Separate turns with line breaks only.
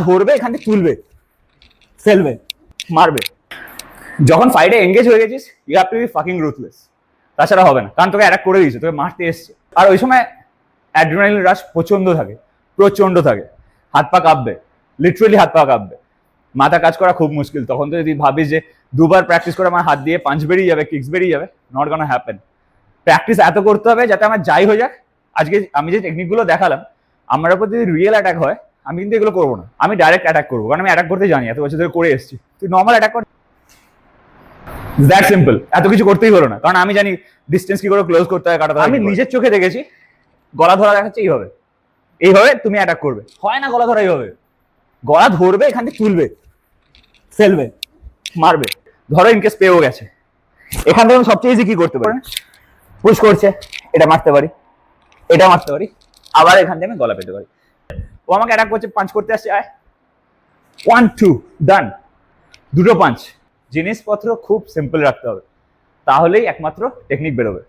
ধরবে, এখান থেকে তুলবে, ফেলবে, মারবে। যখন ফাইটে এঙ্গেজ হয়ে গেছিস, you have to be fucking ruthless, তাছাড়া হবে না। কারণ তোকে অ্যাটাক করে দিয়েছে, তোকে মারতে এসছে। আর ওই সময় অ্যাড্রিনালিন রাশ প্রচন্ড থাকে, প্রচন্ড থাকে। হাত পা কাঁপবে, লিটারালি হাত পা কাঁপবে, মাথা কাজ করা খুব মুশকিল। তখন তো যদি ভাবিস যে দুবার প্র্যাকটিস করে আমার হাত দিয়ে পাঞ্চ বেরিয়ে যাবে, কিক্স বেরিয়ে যাবে, নট গোনা হ্যাপেন। প্র্যাকটিস এত করতে হবে যাতে আমার যাই হয়ে যাক। আজকে আমি যে টেকনিকগুলো দেখালাম, আমার উপর যদি রিয়েল অ্যাটাক হয়, আমি কিন্তু এগুলো করবো না, আমি ডাইরেক্ট অ্যাটাক করবো। কারণ আমি অ্যাটাক করতে জানি, এত বছর ধরে করে এসেছি। তুই নর্মাল অ্যাটাক কর, দ্যাট সিম্পল। এত কিছু করতেই হলো না, কারণ আমি জানি ডিস্টেন্স কি করে ক্লোজ করতে হয়, কাটাতে হয়। আমি নিজের চোখে দেখেছি, গলা ধরা দেখাচ্ছে এইভাবে, এইভাবে তুমি অ্যাটাক করবে, হয় না গলা ধরা এইভাবে। গলা ধরবে, এখান থেকে তুলবে, ফেলবে, মারবে। ধরো ইনকেস পেয়েও গেছে, এখান থেকে আমি সবচেয়ে ইজি কি করতে পারি, পুশ করছে, এটা মারতে পারি, এটা মারতে পারি, আবার এখান থেকে আমি গলা পেতে পারি। ও আমাকে অ্যাটাক করছে, পাঞ্চ করতে আসছে, আয় 1 2 ডান, দুটো পাঞ্চ। জিনিসপত্র খুব সিম্পল রাখতে হবে, তাহলেই একমাত্র টেকনিক বেরোবে।